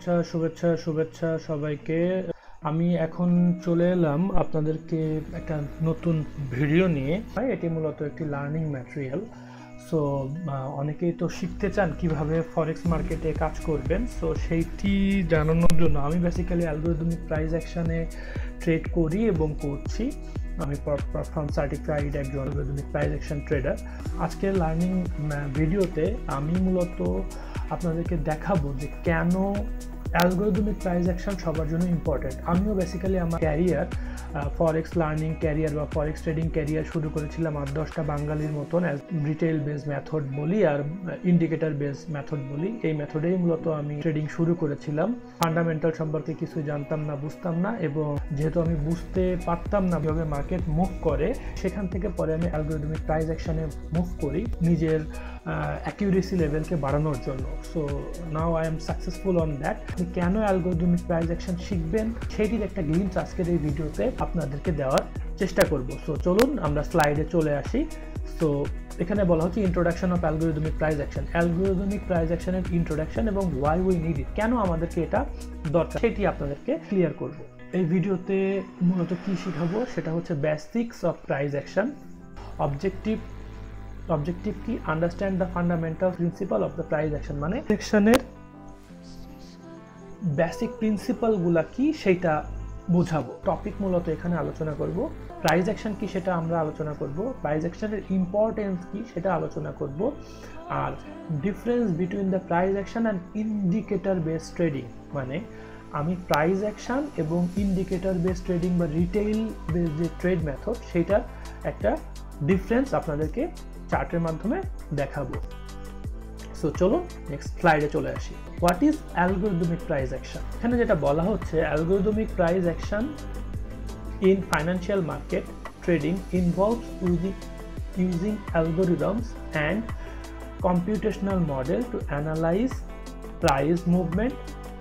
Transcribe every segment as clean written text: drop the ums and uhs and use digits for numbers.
শুভেচ্ছা সবাইকে। আমি এখন চলে এলাম আপনাদেরকে একটা নতুন ভিডিও নিয়ে। এটি মূলত একটি লার্নিং ম্যাটেরিয়াল। সো অনেকেই তো শিখতে চান কিভাবে ফরেক্স মার্কেটে কাজ করবেন। সো সেইটি জানানোর জন্য আমি বেসিক্যালি অ্যালগরিদমিক প্রাইস অ্যাকশনে ট্রেড করি এবং করছি। আমি ফার্ম সার্টিফাইড একজন অ্যালগরিদমিক প্রাইস অ্যাকশন ট্রেডার। আজকের লার্নিং ভিডিওতে আমি মূলত আপনাদেরকে দেখাবো যে কেন অ্যালগরিদমিক প্রাইস অ্যাকশন সবার জন্য ইম্পর্টেন্ট। আমিও বেসিক্যালি আমার ক্যারিয়ার ফরেক্স লার্নিং ক্যারিয়ার বা ফরেক্স ট্রেডিং ক্যারিয়ার শুরু করেছিলাম 8-10টা বাঙালির মতন রিটেল বেস মেথড বলি আর ইন্ডিকেটর বেস মেথড বলি। এই মেথডেই মূলত আমি ট্রেডিং শুরু করেছিলাম। ফান্ডামেন্টাল সম্পর্কে কিছু জানতাম না, বুঝতাম না, এবং যেহেতু আমি বুঝতে পারতাম না কিভাবে মার্কেট মুভ করে, সেখান থেকে পরে আমি অ্যালগরিদমিক প্রাইস অ্যাকশনে মুভ করি নিজের অ্যাকিউরেসি লেভেলকে বাড়ানোর জন্য। So now I am successful on that. আপনি কেন অ্যালগরিদমিক প্রাইস অ্যাকশন শিখবেন সেটির একটা গ্লিম্পস আজকের এই ভিডিওতে আপনাদেরকে দেওয়ার চেষ্টা করব। সো চলুন আমরা স্লাইডে চলে আসি। সো এখানে বলা হচ্ছে introduction of algorithmic price action. Algorithmic price অ্যাকশনের ইন্ট্রোডাকশন এবং ওয়াই উই নিড ইট, কেন আমাদেরকে এটা দরকার সেটি আপনাদেরকে ক্লিয়ার করব। এই ভিডিওতে মূলত কি শিখাবো সেটা হচ্ছে basics of price action. Objective কি? Understand the fundamental principal of the price action, মানে অ্যাকশনের বেসিক প্রিন্সিপালগুলা কি সেটা বোঝাবো। টপিক মূলত এখানে আলোচনা করব। প্রাইস অ্যাকশন কি সেটা আমরা আলোচনা করব, প্রাইস অ্যাকশনের ইম্পর্টেন্স কি সেটা আলোচনা করব, আর difference between the price action and indicator base trading, মানে আমি প্রাইস অ্যাকশন এবং ইন্ডিকেটর বেস ট্রেডিং বা রিটেইল বেস যে ট্রেড মেথড সেটার একটা ডিফারেন্স আপনাদেরকে চার্টের মাধ্যমে দেখাবো। সো চলো নেক্সট স্লাইডে চলে আসি। What is algorithmic price action? এখানে যেটা বলা হচ্ছে, algorithmic price action in financial market trading involves using algorithms and computational model to analyze price movement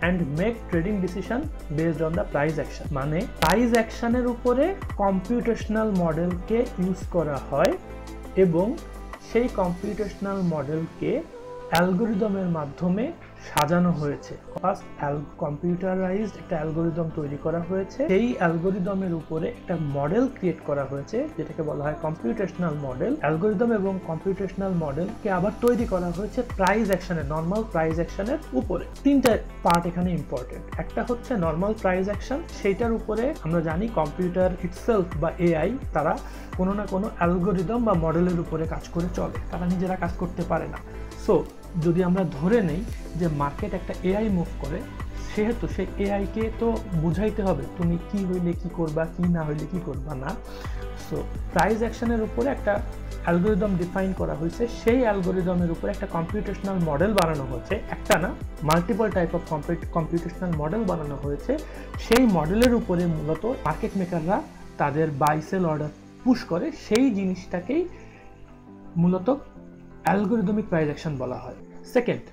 and make trading decision based on the price action। মানে price অ্যাকশনের উপরে computational মডেলকে use করা হয় এবং সেই কম্পিউটেশনাল মডেলকে অ্যালগরিদমের মাধ্যমে সাজানো হয়েছে। ফার্স্ট কম্পিউটারাইজড একটা অ্যালগরিদম তৈরি করা হয়েছে, সেই অ্যালগরিদমের উপরে একটা মডেল ক্রিয়েট করা হয়েছে যেটাকে বলা হয় কম্পিউটেশনাল মডেল। অ্যালগরিদম এবং কম্পিউটেশনাল মডেলকে আবার তৈরি করা হয়েছে প্রাইস অ্যাকশনের, নর্মাল প্রাইস অ্যাকশনের উপরে। তিনটা পার্ট এখানে ইম্পর্টেন্ট। একটা হচ্ছে নর্মাল প্রাইস অ্যাকশন, সেইটার উপরে আমরা জানি কম্পিউটার ইটসেলফ বা এআই তারা কোনো না কোনো অ্যালগরিদম বা মডেলের উপরে কাজ করে চলে, তারা নিজেরা কাজ করতে পারে না। সো যদি আমরা ধরে নেই যে মার্কেট একটা এআই মুভ করে, সেহেতু সেই এআইকে তো বুঝাইতে হবে তুমি কি হইলে কি করবা, কি না হইলে কি করবা না। সো প্রাইস অ্যাকশনের উপরে একটা অ্যালগরিদম ডিফাইন করা হয়েছে, সেই অ্যালগরিদমের উপরে একটা কম্পিউটেশনাল মডেল বানানো হয়েছে। একটা না, multiple type of computational model বানানো হয়েছে। সেই মডেলের উপরে মূলত মার্কেট মেকাররা তাদের বাই সেল অর্ডার পুশ করে, সেই জিনিসটাকেই মূলত algorithmic price action বলা হয়। Second,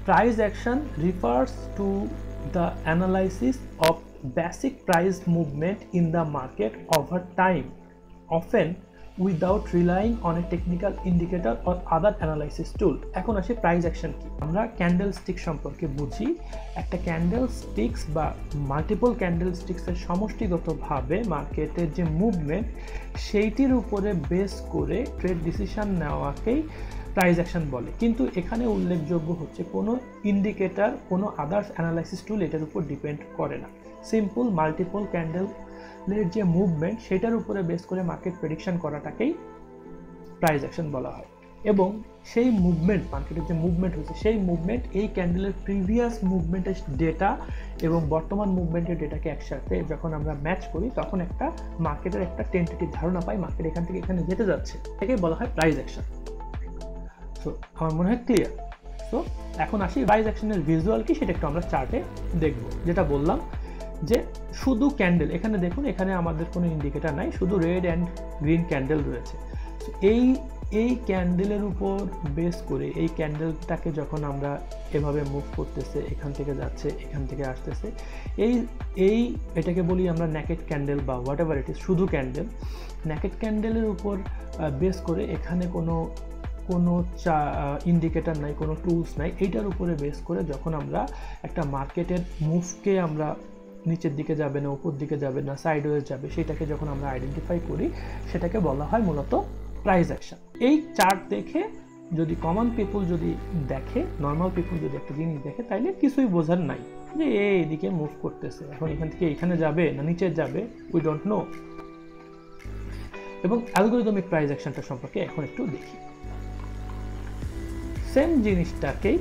price action refers to the analysis of basic price movement in the market over time, often without relying on a technical indicator or other analysis tool। এখন আসি price action কি। আমরা candle stick সম্পর্কে বুঝি। একটা candle sticks বা multiple candle স্টিক্সের সমষ্টিগতভাবে মার্কেটের যে মুভমেন্ট সেইটির উপরে বেস করে ট্রেড ডিসিশন নেওয়াকেই প্রাইস অ্যাকশন বলে। কিন্তু এখানে উল্লেখযোগ্য হচ্ছে কোনো ইন্ডিকেটর, কোনো আদার্স অ্যানালাইসিস টুল এটার উপর ডিপেন্ড করে না। সিম্পল মাল্টিপল ক্যান্ডেলের যে মুভমেন্ট সেটার উপরে বেস করে মার্কেট প্রেডিকশন করাটাকেই প্রাইস অ্যাকশন বলা হয়। এবং সেই মুভমেন্ট, মার্কেটের যে মুভমেন্ট হচ্ছে সেই মুভমেন্ট এই ক্যান্ডেলের প্রিভিয়াস মুভমেন্টের ডেটা এবং বর্তমান মুভমেন্টের ডেটাকে একসাথে যখন আমরা ম্যাচ করি তখন একটা মার্কেটের একটা টেন্টেটিভ ধারণা পাই মার্কেট এখান থেকে এখানে যেতে যাচ্ছে, এটাকেই বলা হয় প্রাইস অ্যাকশন। সো আমার মনে হয় ক্লিয়ার। সো এখন আসি প্রাইস অ্যাকশনের ভিজুয়াল কি সেটা একটু আমরা চার্টে দেখব। যেটা বললাম যে শুধু ক্যান্ডেল, এখানে দেখুন এখানে আমাদের কোনো ইন্ডিকেটর নাই, শুধু রেড অ্যান্ড গ্রিন ক্যান্ডেল রয়েছে। এই ক্যান্ডেলের উপর বেস করে এই ক্যান্ডেলটাকে যখন আমরা এভাবে মুভ করতেছে, এখান থেকে যাচ্ছে, এখান থেকে আসতেছে, এটাকে বলি আমরা নেকেড ক্যান্ডেল বা হোয়াট এভার ইট ইজ, শুধু ক্যান্ডেল। নেকেড ক্যান্ডেলের উপর বেস করে এখানে কোনো কোনো ইন্ডিকেটর নাই, কোনো টুলস নাই, এইটার উপরে বেস করে যখন আমরা একটা মার্কেটের মুভকে আমরা নিচের দিকে যাবে না, উপর দিকে যাবে না, সাইডওয়েজ যাবে, সেটাকে যখন আমরা আইডেন্টিফাই করি সেটাকে বলা হয় মূলত প্রাইস অ্যাকশন। এই চার্ট দেখে যদি কমন পিপল যদি দেখে, নর্মাল পিপল যদি একটা জিনিস দেখে, তাইলে কিছুই বোঝার নাই যে এইদিকে মুভ করতেছে, এখন এখান থেকে এখানে যাবে না নিচে যাবে, উই ডোন্ট নো। এবং অ্যালগরিদমিক প্রাইস অ্যাকশনটা সম্পর্কে এখন একটু দেখি। সেম জিনিসটাকেই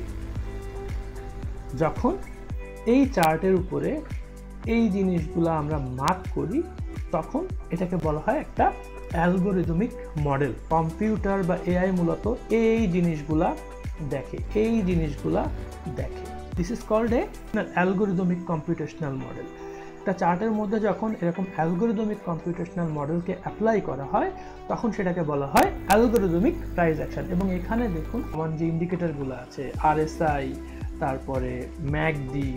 যখন এই চার্টের উপরে এই জিনিসগুলো আমরা মার্ক করি, তখন এটাকে বলা হয় একটা অ্যালগরিদমিক মডেল। কম্পিউটার বা এআই মূলত এই জিনিসগুলা দেখে, এই জিনিসগুলা দেখে। This is called a algorithmic computational model. একটা চার্টের মধ্যে যখন এরকম অ্যালগরিদমিক কম্পিউটেশনাল মডেলকে অ্যাপ্লাই করা হয়, তখন সেটাকে বলা হয় অ্যালগরিদমিক প্রাইস অ্যাকশন। এবং এখানে দেখুন আমার যে ইন্ডিকেটরগুলো আছে, আরএসআই, তারপরে ম্যাকডি,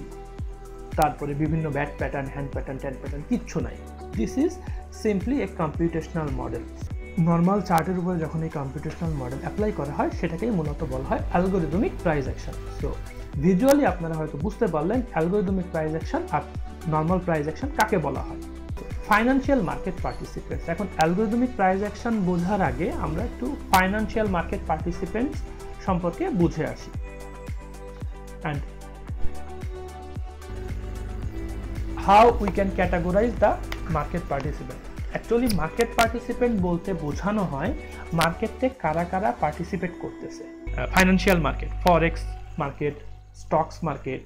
তারপরে বিভিন্ন bat pattern, hand pattern, tan pattern, কিচ্ছু নাই। This is simply A computational model. Normal চার্টের উপরে যখন এই কম্পিউটেশনাল মডেল অ্যাপ্লাই করা হয়, সেটাকেই মূলত বলা হয় algorithmic price action. So visually আপনারা হয়তো বুঝতে পারলেন অ্যালগরিদমিক প্রাইস অ্যাকশন আর নর্মাল প্রাইস অ্যাকশন কাকে বলা হয়। Financial market participants. এখন অ্যালগরিদমিক প্রাইস অ্যাকশন বোঝার আগে আমরা একটু ফাইন্যান্সিয়াল মার্কেট পার্টিসিপেন্টস সম্পর্কে বুঝে আসি। And how we can categorize the market participant. Actually market participant বলতে বোঝানো হয় মার্কেটে কারা কারা পার্টিসিপেট করতেছে। ফাইন্যান্সিয়াল মার্কেট, ফরেক্স market, stocks market,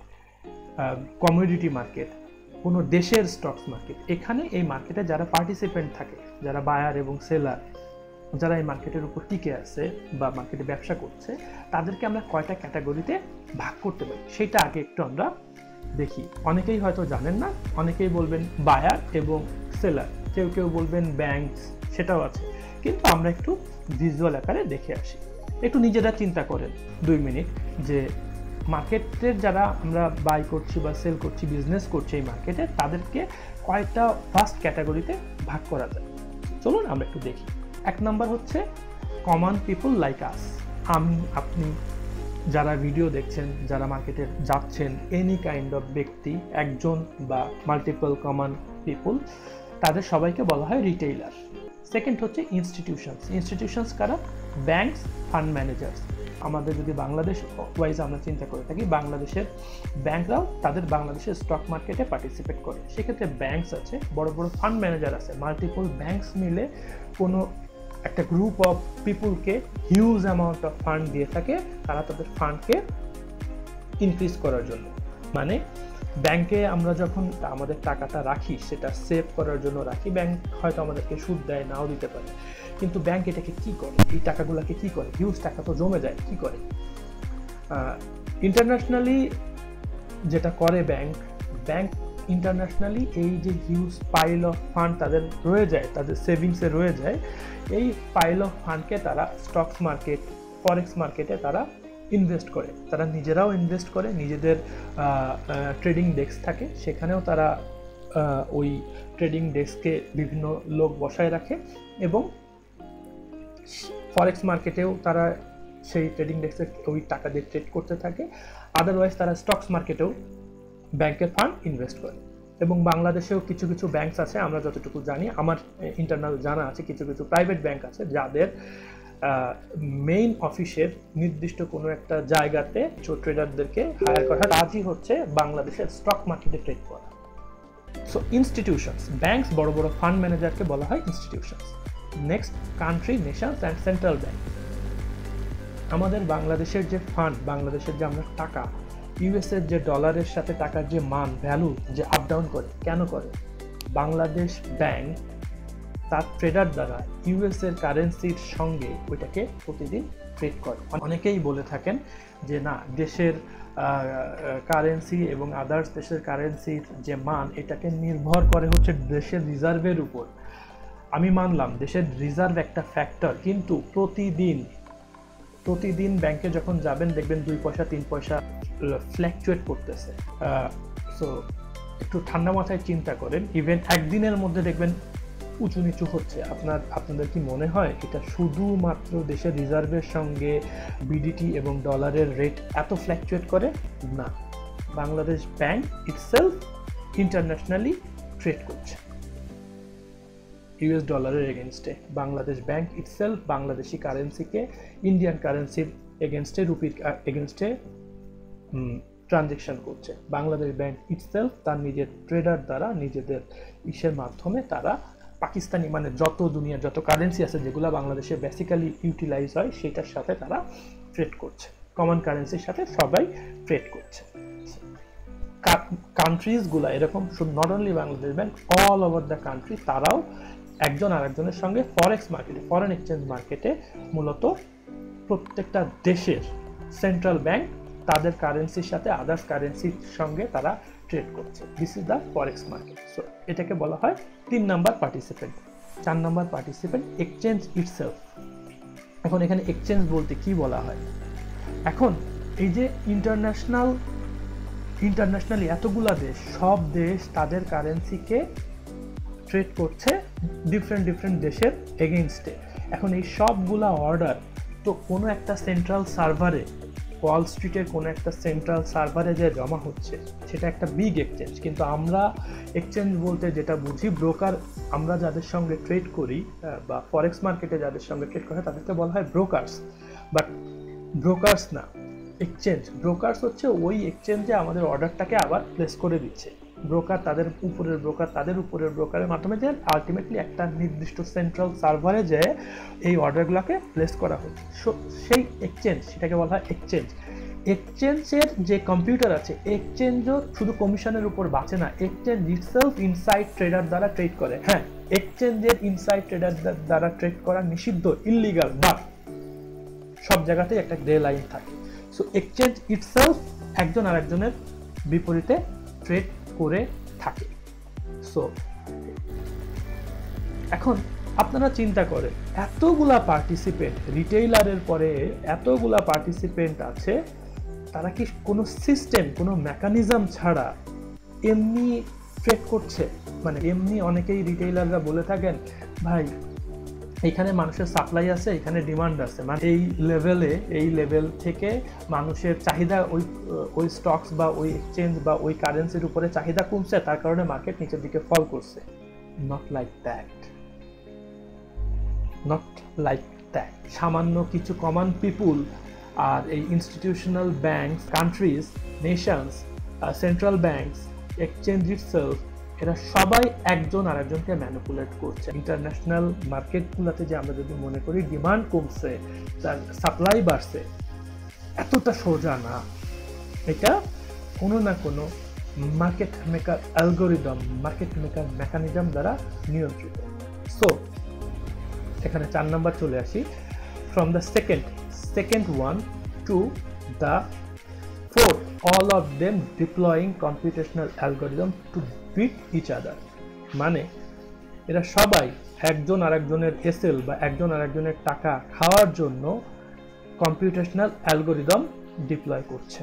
commodity market, কোনো দেশের স্টকস মার্কেট, এখানে এই মার্কেটে যারা পার্টিসিপেন্ট থাকে, যারা বায়ার এবং সেলার, যারা এই মার্কেটের উপর টিকে আছে বা মার্কেটে ব্যবসা করছে, তাদেরকে আমরা কয়টা ক্যাটাগরিতে ভাগ করতে পারি সেটা আগে একটু আমরা দেখি। অনেকেই হয়তো জানেন না, অনেকেই বলবেন বায়ার এবং সেলার, কেউ কেউ বলবেন ব্যাংকস, সেটাও আছে, কিন্তু আমরা একটু ভিজুয়াল আকারে দেখে আসি। একটু নিজেরা চিন্তা করেন 2 মিনিট যে মার্কেটের যারা আমরা বাই করছি বা সেল করছি, বিজনেস করছি এই মার্কেটে, তাদেরকে কয়েকটা ফার্স্ট ক্যাটাগরিতে ভাগ করা যায়। চলুন আমরা একটু দেখি। 1 নাম্বার হচ্ছে কমন পিপল লাইক আস। আমি, আপনি যারা ভিডিও দেখছেন, যারা মার্কেটে যাচ্ছেন, এনি কাইন্ড অফ ব্যক্তি, একজন বা মাল্টিপল কমন পিপল, তাদের সবাইকে বলা হয় রিটেইলার। সেকেন্ড হচ্ছে ইনস্টিটিউশনস। ইনস্টিটিউশনস কারা? Banks, fund managers. আমাদের যদি বাংলাদেশ ওয়াইজ আমরা চিন্তা করে থাকি, বাংলাদেশের ব্যাংকরাও তাদের বাংলাদেশের স্টক মার্কেটে পার্টিসিপেট করে। সেক্ষেত্রে ব্যাংকস আছে, বড় বড় ফান্ড ম্যানেজার আছে, মাল্টিপল ব্যাংকস মিলে কোনো একটা গ্রুপ অফ পিপুলকে হিউজ অ্যামাউন্ট অফ ফান্ড দিয়ে থাকে, তারা তাদের ফান্ডকে ইনক্রিজ করার জন্য। মানে ব্যাংকে আমরা যখন আমাদের টাকাটা রাখি, সেটা সেভ করার জন্য রাখি। ব্যাংক হয়তো আমাদেরকে সুদ দেয়, নাও দিতে পারে, কিন্তু ব্যাংক এটাকে কি করে, এই টাকাগুলোকে কি করে? হিউজ টাকা তো জমে যায়, কি করে? ইন্টারন্যাশনালি যেটা করে ব্যাংক ইন্টারন্যাশনালি এই যে হিউজ পাইল অফ ফান্ড তাদের রয়ে যায়, তাদের সেভিংসে রয়ে যায়, এই পাইল অফ ফান্ডকে তারা স্টকস মার্কেট, ফরেক্স মার্কেটে তারা ইনভেস্ট করে। তারা নিজেরাও ইনভেস্ট করে, নিজেদের ট্রেডিং ডেস্ক থাকে, সেখানেও তারা ওই ট্রেডিং ডেস্কে বিভিন্ন লোক বসায় রাখে, এবং ফরেক্স মার্কেটেও তারা সেই ট্রেডিং ডেস্কে ওই টাকা দিয়ে ট্রেড করতে থাকে। আদারওয়াইজ তারা স্টকস মার্কেটেও ব্যাংকের ফান্ড ইনভেস্ট করে। এবং বাংলাদেশেও কিছু কিছু ব্যাংকস আছে, আমরা যতটুকু জানি, আমার ইন্টারনাল জানা আছে, কিছু কিছু প্রাইভেট ব্যাংক আছে যাদের মেইন অফিসের নির্দিষ্ট কোনো একটা জায়গাতে ট্রেডারদেরকে হায়ার করা রাজি হচ্ছে বাংলাদেশের স্টক মার্কেটে ট্রেড করা। সো ইনস্টিটিউশনস, ব্যাংকস, বড় বড় ফান্ড ম্যানেজারকে বলা হয় institutions. Next, country, Nations and central bank. আমাদের বাংলাদেশের যে ফান্ড, বাংলাদেশের যে আমরা টাকা, ইউএসের যে ডলারের সাথে টাকার যে মান, ভ্যালু যে আপ ডাউন করে, কেন করে? বাংলাদেশ ব্যাংক তার ট্রেডার দ্বারা ইউএসের কারেন্সির সঙ্গে ওইটাকে প্রতিদিন ট্রেড করে। অনেকেই বলে থাকেন যে না, দেশের কারেন্সি এবং আদার্স দেশের কারেন্সির যে মান, এটাকে নির্ভর করে হচ্ছে দেশের রিজার্ভের উপর। আমি মানলাম দেশের রিজার্ভ একটা ফ্যাক্টর, কিন্তু প্রতিদিন ব্যাংকে যখন যাবেন দেখবেন 2 পয়সা 3 পয়সা ফ্ল্যাকচুয়েট করতেছে। সো একটু ঠান্ডা মাথায় চিন্তা করেন, ইভেন একদিনের মধ্যে দেখবেন উঁচু নিচু হচ্ছে। আপনাদের কি মনে হয় এটা শুধুমাত্র দেশের রিজার্ভের সঙ্গে বিডিটি এবং ডলারের রেট এত ফ্ল্যাকচুয়েট করে? না, Bangladesh bank itself internationally trade করছে ইউএস ডলারের এগেনস্টে। বাংলাদেশ ব্যাংক ইটসেলফ বাংলাদেশি কারেন্সিকে ইন্ডিয়ান কারেন্সির এগেনস্টে, রুপির এগেনস্টে ট্রানজেকশন করছে। বাংলাদেশ ব্যাংক ইটসেলফ তার নিজের ট্রেডার দ্বারা, নিজেদের ইসের মাধ্যমে তারা পাকিস্তানি মানে যত দুনিয়ার যত কারেন্সি আছে যেগুলো বাংলাদেশে বেসিক্যালি ইউটিলাইজ হয় সেটার সাথে তারা ট্রেড করছে, কমন কারেন্সির সাথে সবাই ট্রেড করছে। কান্ট্রিজগুলো এরকম, not only Bangladesh bank, all over the country তারাও একজন আরেকজনের সঙ্গে ফরেক্স মার্কেটে, ফরেন এক্সচেঞ্জ মার্কেটে মূলত প্রত্যেকটা দেশের সেন্ট্রাল ব্যাংক তাদের কারেন্সির সাথে আদার্স কারেন্সির সঙ্গে তারা ট্রেড করছে। This is the forex market. So এটাকে বলা হয় 3 number participant. 4 number participant exchange itself. এখন এখানে এক্সচেঞ্জ বলতে কি বলা হয়? এখন এই যে ইন্টারন্যাশনালি এতগুলা দেশ, সব দেশ তাদের কারেন্সিকে ট্রেড করছে ডিফারেন্ট দেশের এগেইনস্টে। এখন এই সবগুলা অর্ডার তো কোনো একটা সেন্ট্রাল সার্ভারে, ওয়াল স্ট্রিটের কোনো একটা সেন্ট্রাল সার্ভারে যে জমা হচ্ছে সেটা একটা বিগ এক্সচেঞ্জ। কিন্তু আমরা এক্সচেঞ্জ বলতে যেটা বুঝি, ব্রোকার, আমরা যাদের সঙ্গে ট্রেড করি বা ফরেক্স মার্কেটে যাদের সঙ্গে ট্রেড করা হয় তাদেরকে বলা হয় ব্রোকার্স। বাট ব্রোকার্স না, এক্সচেঞ্জ। ব্রোকার্স হচ্ছে ওই এক্সচেঞ্জে আমাদের অর্ডারটাকে আবার প্লেস করে দিচ্ছে। ব্রোকার তাদের উপরের ব্রোকারের মাধ্যমে যে আলটিমেটলি একটা নির্দিষ্ট সেন্ট্রাল সার্ভারে যে এই অর্ডারগুলোকে প্লেস করা হচ্ছে, সেই এক্সচেঞ্জ, সেটাকে বলা হয় এক্সচেঞ্জ। এক্সচেঞ্জের যে কম্পিউটার আছে, এক্সচেঞ্জও শুধু কমিশনের উপর বাঁচে না, এক্সচেঞ্জ ইটসেলফ ইনসাইড ট্রেডার দ্বারা ট্রেড করে। হ্যাঁ, এক্সচেঞ্জের ইনসাইড ট্রেডার দ্বারা ট্রেড করা নিষিদ্ধ, ইললিগাল, বাট সব জায়গাতেই একটা গ্রে লাইন থাকে। সো এক্সচেঞ্জ ইটসেলফ একজন আরেকজনের বিপরীতে ট্রেড করে থাকে। সো এখন আপনারা চিন্তা করেন, এতগুলা পার্টিসিপেন্ট, রিটেইলারের পরে এতগুলা পার্টিসিপেন্ট আছে, তারা কি কোনো সিস্টেম, কোনো মেকানিজম ছাড়া এমনি ট্রেড করছে? মানে এমনি অনেকেই রিটেইলাররা বলে থাকেন, ভাই এখানে মানুষের সাপ্লাই আছে, এখানে ডিমান্ড আছে, মানে এই লেভেল থেকে মানুষের চাহিদা, ওই স্টকস বা ওই এক্সচেঞ্জ বা ওই কারেন্সির উপরে চাহিদা কমছে, তার কারণে মার্কেট নিচের দিকে ফল করছে। Not like that. সামান্য কিছু কমন পিপুল আর এই institutional banks, countries, Nations, central banks, exchange itself, এরা সবাই একজন আরেকজনকে ম্যানিপুলেট করছে। ইন্টারন্যাশনাল মার্কেটগুলোতে যে আমরা যদি মনে করি ডিমান্ড কমছে, তার সাপ্লাই বাড়ছে, এতটা সোজা না। এটা কোনো না কোনো market maker algorithm, market maker mechanism দ্বারা নিয়ন্ত্রিত। সো এখানে 4 নাম্বার চলে আসি। From the second one to the fourth, all of them deploying computational algorithm to beat each other. মানে এরা সবাই একজন আরেকজনের এসএল বা একজন আরেকজনের টাকা খাওয়ার জন্য কম্পিউটেশনাল অ্যালগোরিদম ডিপ্লয় করছে।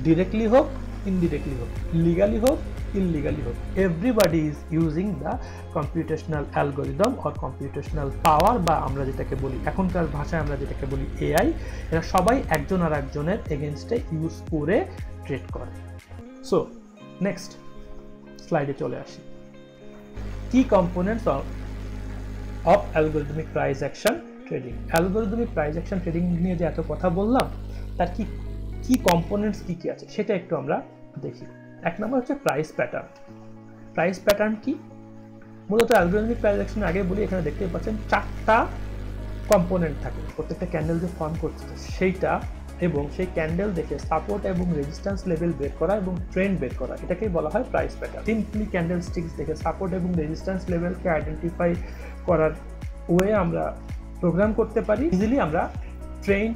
ডিরেক্টলি হোক, ইনডিরেক্টলি হোক, লিগালি হোক, ইললিগালি হোক, everybody is using the computational algorithm or computational power, বা আমরা যেটাকে বলি এখনকার ভাষায় আমরা যেটাকে বলি এআই। এরা সবাই একজন আর একজনের এগেনস্টে ইউজ করে ট্রেড করে। সো নেক্সট স্লাইডে চলে আসি। কি components of algorithmic price action trading. Algorithmic price action trading নিয়ে যে এত কথা বললাম, তার কি কম্পোনেন্টস কি আছে সেটা একটু আমরা দেখি। 1 নম্বর হচ্ছে প্রাইস প্যাটার্ন। প্রাইস প্যাটার্ন কি? মূলত অ্যালগরিদমিক প্রাইস অ্যাকশন আগে বলি, এখানে দেখতে পাচ্ছেন 4টা কম্পোনেন্ট থাকে, প্রত্যেকটা ক্যান্ডেল যে ফর্ম করছে সেইটা, এবং সেই ক্যান্ডেল দেখে সাপোর্ট এবং রেজিস্ট্যান্স লেভেল বের করা এবং ট্রেন্ড বের করা, এটাকেই বলা হয় price pattern. Simply candle sticks দেখে সাপোর্ট এবং রেজিস্ট্যান্স লেভেলকে আইডেন্টিফাই করার ওয়ে আমরা প্রোগ্রাম করতে পারি। ইজিলি আমরা ট্রেন্ড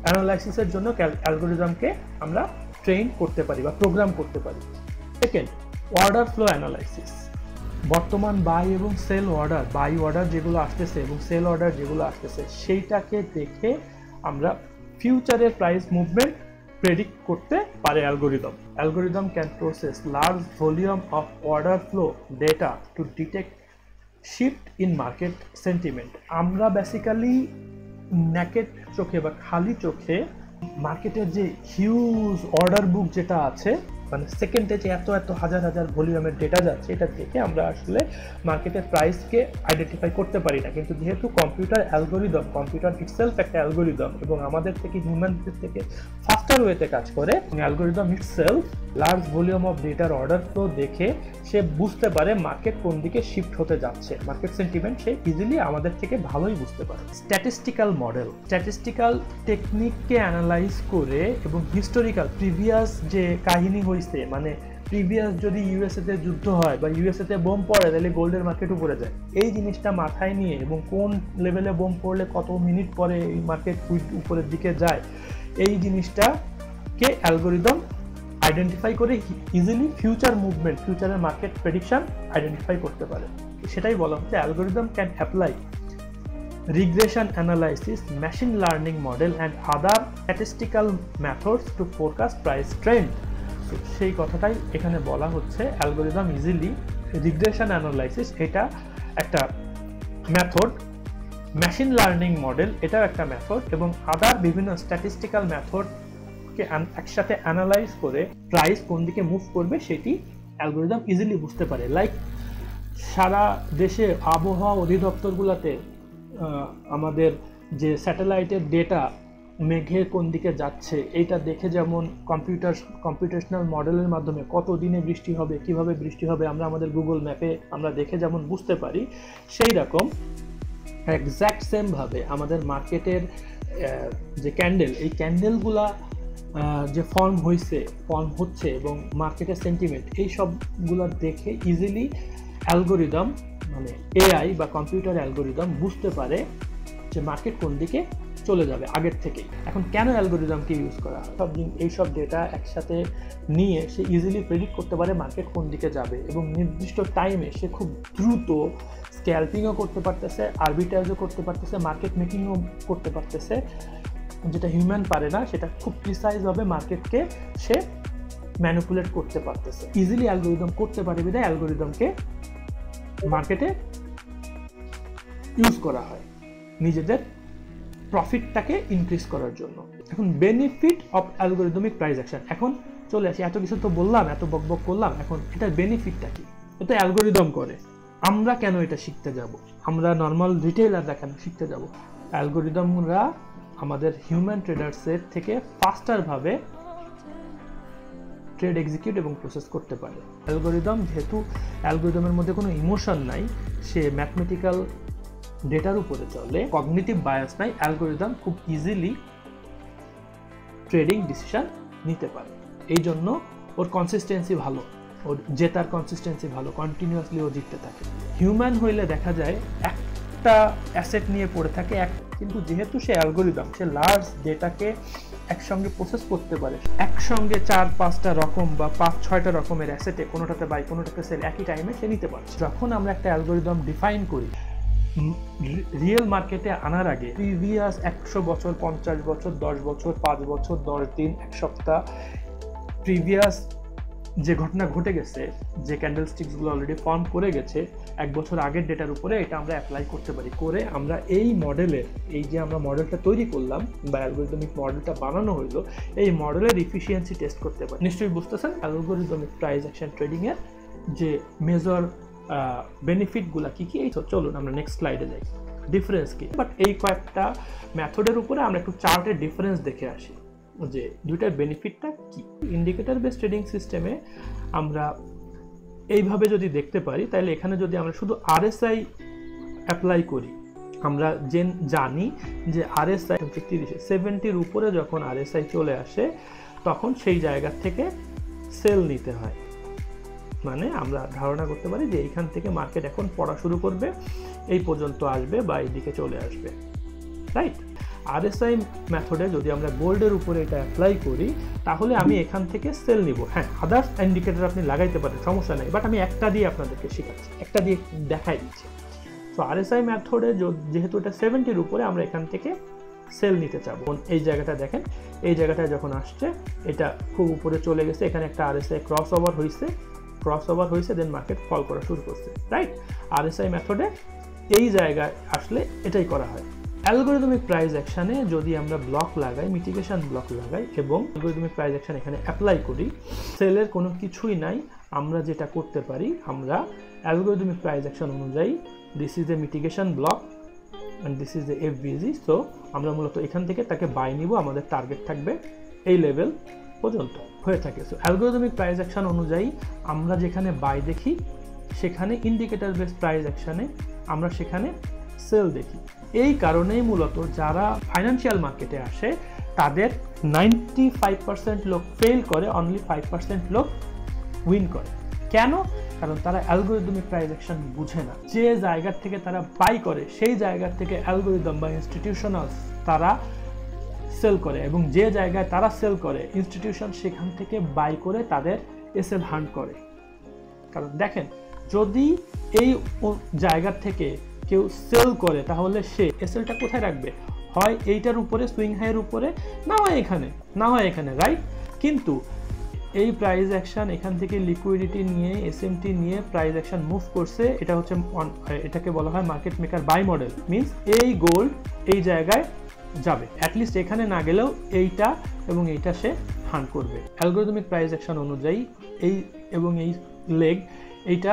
অ্যানালাইসিসের জন্য অ্যালগরিদমকে আমরা ট্রেন করতে পারি বা প্রোগ্রাম করতে পারি। Second, order flow analysis. বর্তমান বাই এবং সেল অর্ডার, বাই অর্ডার যেগুলো আসতেছে এবং সেল অর্ডার যেগুলো আসতেছে, সেইটাকে দেখে আমরা ফিউচারের প্রাইস মুভমেন্ট প্রেডিক্ট করতে পারে algorithm. Algorithm can process large volume of order flow data to detect shift in market sentiment. আমরা বেসিক্যালি নেকেড চোখে বা খালি চোখে মার্কেটের যে হিউজ অর্ডার বুক যেটা আছে, মানে সেকেন্ডে যে এত এত হাজার হাজার ভলিউমের ডেটা যাচ্ছে, এটা থেকে আমরা আসলে মার্কেটের প্রাইসকে আইডেন্টিফাই করতে পারি না। কিন্তু যেহেতু কম্পিউটার অ্যালগোরিদম, কম্পিউটার ইটসেলফ একটা অ্যালগোরিদম এবং আমাদের থেকে হিউম্যানদের থেকে ফাস্টার ওয়েতে কাজ করে, algorithm itself large volume of ডেটার অর্ডার ফ্লো দেখে সে বুঝতে পারে মার্কেট কোন দিকে শিফট হতে যাচ্ছে, মার্কেট সেন্টিমেন্ট সে ইজিলি আমাদের থেকে ভালোই বুঝতে পারে। স্ট্যাটিস্টিক্যাল মডেল, স্ট্যাটিস্টিক্যাল টেকনিককে অ্যানালাইজ করে এবং হিস্টোরিক্যাল প্রিভিয়াস যে কাহিনী হয়েছে, মানে প্রিভিয়াস যদি ইউএসএতে যুদ্ধ হয় বা ইউএসএতে বোম পড়ে তাহলে গোল্ডের মার্কেট উপরে যায়, এই জিনিসটা মাথায় নিয়ে এবং কোন লেভেলে বোম পড়লে কত মিনিট পরে এই মার্কেট উপরের দিকে যায়, এই জিনিসটাকে অ্যালগোরিদম আইডেন্টিফাই করে ইজিলি ফিউচার মুভমেন্ট, ফিউচারের মার্কেট প্রেডিকশন আইডেন্টিফাই করতে পারে। সেটাই বলা হচ্ছে algorithm can apply regression analysis, machine learning model and other statistical methods to forecast price trend. So সেই কথাটাই এখানে বলা হচ্ছে, অ্যালগোরিদম ইজিলি রিগ্রেশন অ্যানালাইসিস এটা একটা মেথড, মেশিন লার্নিং মডেল এটাও একটা মেথড, এবং আদার বিভিন্ন স্ট্যাটিস্টিক্যাল মেথডকে একসাথে অ্যানালাইজ করে প্রাইস কোন দিকে মুভ করবে সেটি অ্যালগোরিদম ইজিলি বুঝতে পারে। লাইক সারা দেশে আবহাওয়া অধিদপ্তরগুলোতে আমাদের যে স্যাটেলাইটের ডেটা মেঘে কোন দিকে যাচ্ছে এইটা দেখে যেমন কম্পিউটেশনাল মডেলের মাধ্যমে কত দিনে বৃষ্টি হবে, কিভাবে বৃষ্টি হবে আমরা আমাদের গুগল ম্যাপে আমরা দেখে যেমন বুঝতে পারি, সেই রকম এক্স্যাক্ট সেমভাবে আমাদের মার্কেটের যে ক্যান্ডেল, এই ক্যান্ডেলগুলা যে ফর্ম হচ্ছে এবং মার্কেটের সেন্টিমেন্ট এই সবগুলো দেখে ইজিলি অ্যালগোরিদম মানে এআই বা কম্পিউটার অ্যালগোরিদম বুঝতে পারে যে মার্কেট কোন দিকে চলে যাবে আগের থেকেই। এখন কেন অ্যালগোরিদমকে ইউজ করা হয়? এইসব ডেটা একসাথে নিয়ে সে ইজিলি প্রেডিক্ট করতে পারে মার্কেট কোন দিকে যাবে এবং নির্দিষ্ট টাইমে সে খুব দ্রুত স্ক্যালপিংও করতে পারতেছে, আরবিট্রাজও করতে পারতেছে, মার্কেট মেকিংও করতে পারতেছে, যেটা হিউম্যান পারে না। সেটা খুব প্রিসাইজভাবে মার্কেটকে সে ম্যানিপুলেট করতে পারতেছে, ইজিলি অ্যালগোরিদম করতে পারে বিধায় অ্যালগোরিদমকে মার্কেটে ইউজ করা হয় নিজেদের প্রফিটটাকে ইনক্রিজ করার জন্য। এখন benefit of algorithmic price action, এখন চলে আসি, এত কিছু তো বললাম, এত বকবক করলাম, এখন এটার বেনিফিটটা কি? এটা অ্যালগোরিদম করে, আমরা কেন এটা শিখতে যাব? আমরা নর্মাল রিটেইলাররা কেন শিখতে যাব? অ্যালগোরিদমরা আমাদের হিউম্যান ট্রেডার্সের থেকে ফাস্টারভাবে ট্রেড এক্সিকিউট এবং প্রসেস করতে পারে। অ্যালগোরিদম যেহেতু অ্যালগোরিদমের মধ্যে কোনো ইমোশন নাই, সে ম্যাথমেটিক্যাল ডেটার উপরে চলে, কগনিটিভ বায়াস নাই, অ্যালগোরিদম খুব ইজিলি ট্রেডিং ডিসিশন নিতে পারে। এই জন্য ওর কনসিস্টেন্সি ভালো, ওর জেতার কনসিস্টেন্সি ভালো, কন্টিনিউয়াসলি ও জিততে থাকে। হিউম্যান হইলে দেখা যায় একটা অ্যাসেট নিয়ে পড়ে থাকে, কিন্তু যেহেতু সে অ্যালগোরিদম, সে লার্জ ডেটাকে একসঙ্গে প্রসেস করতে পারে, একসঙ্গে 4-5টা রকম বা 5-6টা রকমের অ্যাসেটে কোনোটাতে বাই কোনোটাতে সেল একই টাইমে সে নিতে পারছে। যখন আমরা একটা অ্যালগোরিদম ডিফাইন করি রিয়েল মার্কেটে আনার আগে প্রিভিয়াস 100 বছর, 50 বছর, 10 বছর, 5 বছর, 10 দিন, 1 সপ্তাহ প্রিভিয়াস যে ঘটনা ঘটে গেছে, যে ক্যান্ডেল স্টিক্সগুলো অলরেডি ফর্ম করে গেছে 1 বছর আগের ডেটার উপরে, এটা আমরা অ্যাপ্লাই করতে পারি। করে আমরা এই মডেলের, এই যে আমরা মডেলটা তৈরি করলাম বা অ্যালগোরিদমিক মডেলটা বানানো হইলো, এই মডেলের এফিসিয়েন্সি টেস্ট করতে পারি। নিশ্চয়ই বুঝতেছেন অ্যালগোরিদমিক প্রাইস অ্যাকশন ট্রেডিংয়ের যে মেজর বেনিফিটগুলো কী কী। এই তো চলুন আমরা নেক্সট স্লাইডে যাই, ডিফারেন্স কী। বাট এই কয়েকটা মেথডের উপরে আমরা একটু চার্টের ডিফারেন্স দেখে আসি যে দুইটার বেনিফিটটা কি। ইন্ডিকেটর বেস ট্রেডিং সিস্টেমে আমরা এইভাবে যদি দেখতে পারি, তাহলে এখানে যদি আমরা শুধু আরএসআই অ্যাপ্লাই করি, আমরা জানি যে আরএসআই 70-র উপরে যখন আরএসআই চলে আসে তখন সেই জায়গা থেকে সেল নিতে হয়। মানে আমরা ধারণা করতে পারি যে এইখান থেকে মার্কেট এখন পড়া শুরু করবে, এই পর্যন্ত আসবে বা এইদিকে চলে আসবে, রাইট? আরএসআই মেথডে যদি আমরা গোল্ডের উপরে এটা অ্যাপ্লাই করি তাহলে আমি এখান থেকে সেল নিব। হ্যাঁ, আদার্স ইন্ডিকেটর আপনি লাগাইতে পারেন, সমস্যা নেই, বাট আমি একটা দিয়ে আপনাদেরকে শেখাচ্ছি, একটা দিয়ে দেখাই দিচ্ছি। সো আরএসআই মেথডে যেহেতু এটা 70-র উপরে, আমরা এখান থেকে সেল নিতে চাবো। এই জায়গাটা দেখেন, এই জায়গাটা যখন আসছে এটা খুব উপরে চলে গেছে, এখানে একটা RSI ক্রস ওভার হয়েছে, দেন মার্কেট ফল করা শুরু করছে, রাইট? RSI মেথডে এই জায়গায় আসলে এটাই করা হয়। অ্যালগরিদমিক প্রাইস অ্যাকশনে যদি আমরা ব্লক লাগাই, মিটিগেশন ব্লক লাগাই এবং অ্যালগরিদমিক প্রাইস অ্যাকশন এখানে অ্যাপ্লাই করি, সেলের কোনো কিছুই নাই। আমরা যেটা করতে পারি, আমরা অ্যালগরিদমিক প্রাইস অ্যাকশন অনুযায়ী this is a mitigation block and this is a FVG। So আমরা মূলত এখান থেকে তাকে বাই নিব, আমাদের টার্গেট থাকবে এই লেভেল পর্যন্ত হয়ে থাকে। সো অ্যালগরিদমিক প্রাইস অ্যাকশন অনুযায়ী আমরা যেখানে বাই দেখি সেখানে ইন্ডিকেটর বেস প্রাইস অ্যাকশনে আমরা সেখানে সেল দেখি। এই কারণেই মূলত যারা ফাইন্যান্সিয়াল মার্কেটে আসে তাদের 95% লোক ফেল করে, অনলি 5% লোক উইন করে। কেন? কারণ তারা অ্যালগরিদমিক প্রাইস অ্যাকশন বুঝে না। যে জায়গার থেকে তারা বাই করে সেই জায়গার থেকে অ্যালগরিদম বা ইনস্টিটিউশনাল তারা সেল করে, এবং যে জায়গায় তারা সেল করে ইনস্টিটিউশন সেখান থেকে বাই করে তাদের এসএল হান্ট করে। কারণ দেখেন, যদি এই জায়গার থেকে কেউ সেল করে তাহলে সে এসএলটা কোথায় রাখবে? হয় এইটার উপরে, সুইং হাইয়ের উপরে, না হয় এখানে, রাইট? কিন্তু এই প্রাইস অ্যাকশন এখান থেকে লিকুইডিটি নিয়ে, SMT নিয়ে প্রাইস অ্যাকশন মুভ করছে, এটা হচ্ছে এটাকে বলা হয় market maker buy model. Means এই গোল্ড এই জায়গায় যাবে, অ্যাটলিস্ট এখানে না গেলেও এইটা এবং এইটা সে হান্ট করবে। অ্যালগরিদমিক প্রাইস অ্যাকশন অনুযায়ী এই এবং এই লেগ এইটা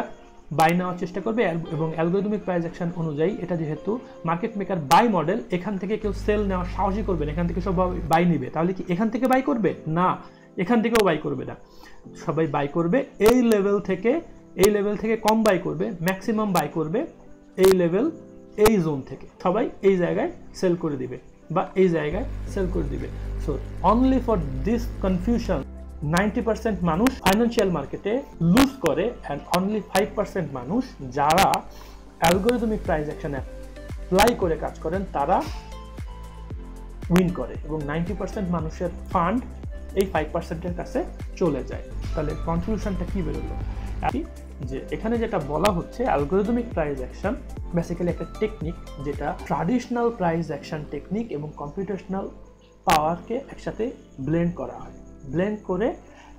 বাই নেওয়ার চেষ্টা করবে, এবং অ্যালগরিদমিক প্রাইস অ্যাকশন অনুযায়ী এটা যেহেতু মার্কেট মেকার বাই মডেল, এখান থেকে কেউ সেল নেওয়ার সাহসই করবে না, এখান থেকে সব বাই নিবে। তাহলে কি এখান থেকে বাই করবে? না, এখান থেকেও বাই করবে না, সবাই বাই করবে এই লেভেল থেকে কম বাই করবে, ম্যাক্সিমাম বাই করবে এই লেভেল, এই জোন থেকে। সবাই এই জায়গায় সেল করে দিবে বা এই জায়গায় সেল করে দিবে। So only for this confusion 90% মানুষ ফাইন্যান্সিয়াল মার্কেটে লুজ করে, অ্যান্ড অনলি 5% মানুষ যারা অ্যালগরিদমিক প্রাইস অ্যাকশন অ্যাপ্লাই করে কাজ করেন তারা উইন করে, এবং 90% মানুষের ফান্ড এই 5%-এর কাছে চলে যায়। তাহলে কনক্লুশনটা কি বেরোলো? যে এখানে যেটা বলা হচ্ছে, অ্যালগরিদমিক প্রাইস অ্যাকশন বেসিক্যালি একটা টেকনিক যেটা ট্র্যাডিশনাল প্রাইস অ্যাকশন টেকনিক এবং কম্পিউটেশনাল পাওয়ারকে একসাথে ব্লেন্ড করা হয়। ব্লেন্ড করে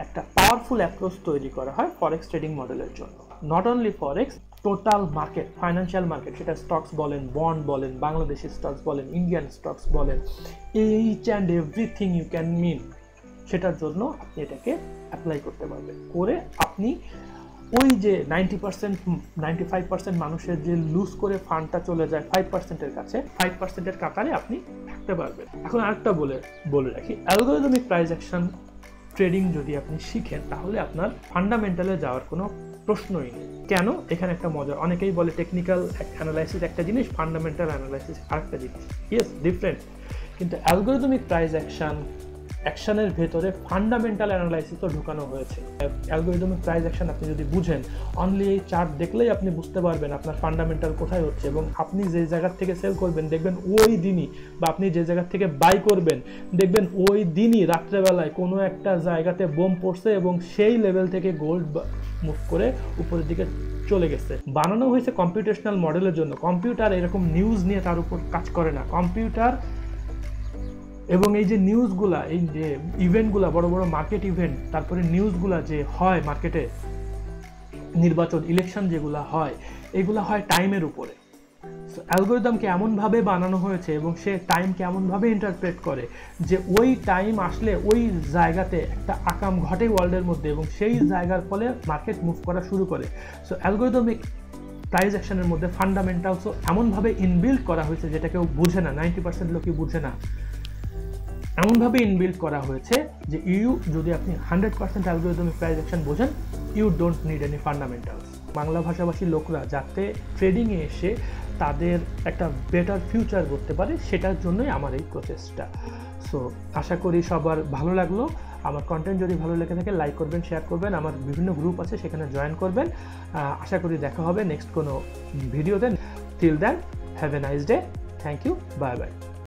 একটা পাওয়ারফুল অ্যাপ্রোচ তৈরি করা হয় ফরেক্স ট্রেডিং মডেলের জন্য। Not only forex, total market, financial market, সেটা স্টকস বলেন, বন্ড বলেন, বাংলাদেশি স্টকস বলেন, ইন্ডিয়ান স্টকস বলেন, each and everything you can mean, সেটার জন্য আপনি এটাকে অ্যাপ্লাই করতে পারবেন। করে আপনি ওই যে 95% মানুষের যে লুজ করে ফান্ডটা চলে যায় 5%-এর কাছে, 5%-এর কাতারে আপনি থাকতে পারবেন। এখন আরেকটা বলে রাখি, অ্যালগরিদমিক প্রাইস অ্যাকশন ট্রেডিং যদি আপনি শিখেন তাহলে আপনার ফান্ডামেন্টালে যাওয়ার কোনো প্রশ্নই নেই। কেন? এখানে একটা মজা, অনেকেই বলে টেকনিক্যাল অ্যানালাইসিস একটা জিনিস, ফান্ডামেন্টাল অ্যানালাইসিস আরেকটা জিনিস। Yes, different. কিন্তু অ্যালগরিদমিক প্রাইস অ্যাকশনের ভেতরে ফান্ডামেন্টাল অ্যানালাইসিসও ঢুকানো হয়েছে। অ্যালগরিদমিক প্রাইস অ্যাকশন আপনি যদি বুঝেন, অনলি এই চার্ট দেখলেই আপনি বুঝতে পারবেন আপনার ফান্ডামেন্টাল কোথায় হচ্ছে, এবং আপনি যে জায়গার থেকে সেল করবেন দেখবেন ওই দিনই, বা আপনি যে জায়গার থেকে বাই করবেন দেখবেন ওই দিনই রাত্রেবেলায় কোনো একটা জায়গাতে বোম পড়ছে এবং সেই লেভেল থেকে গোল্ড মুভ করে উপরের দিকে চলে গেছে। বানানো হয়েছে কম্পিউটেশনাল মডেলের জন্য। কম্পিউটার এরকম নিউজ নিয়ে তার উপর কাজ করে না। কম্পিউটার এবং এই যে নিউজগুলা, এই যে ইভেন্টগুলা, বড় বড় মার্কেট ইভেন্ট, তারপরে নিউজগুলা যে হয় মার্কেটে, নির্বাচন, ইলেকশন যেগুলা হয়, এগুলা হয় টাইমের উপরে। অ্যালগরিদমকে এমনভাবে বানানো হয়েছে এবং সে টাইমকে এমনভাবে ইন্টারপ্রেট করে যে ওই টাইম আসলে ওই জায়গাতে একটা আকাম ঘটে ওয়ার্ল্ডের মধ্যে, এবং সেই জায়গার ফলে মার্কেট মুভ করা শুরু করে। সো অ্যালগরিদমিক প্রাইস অ্যাকশনের মধ্যে ফান্ডামেন্টালসও এমনভাবে ইনবিল্ড করা হয়েছে যেটা কেউ বুঝে না, 90% লোকই বুঝে না। এমনভাবে ইনবিল্ড করা হয়েছে যে যদি আপনি 100% অ্যালগরিদমিক প্রাইস অ্যাকশন বোঝেন, you don't need any fundamentals. Bangla ভাষাভাষী লোকরা যাতে ট্রেডিংয়ে এসে তাদের একটা বেটার ফিউচার করতে পারে, সেটার জন্যই আমার এই প্রচেষ্টা। সো আশা করি সবার ভালো লাগলো। আমার কন্টেন্ট যদি ভালো লেগে থাকে লাইক করবেন, শেয়ার করবেন, আমার বিভিন্ন গ্রুপ আছে সেখানে জয়েন করবেন। আশা করি দেখা হবে নেক্সট কোনো ভিডিওতে। Till then, have a nice day. Thank you, bye by.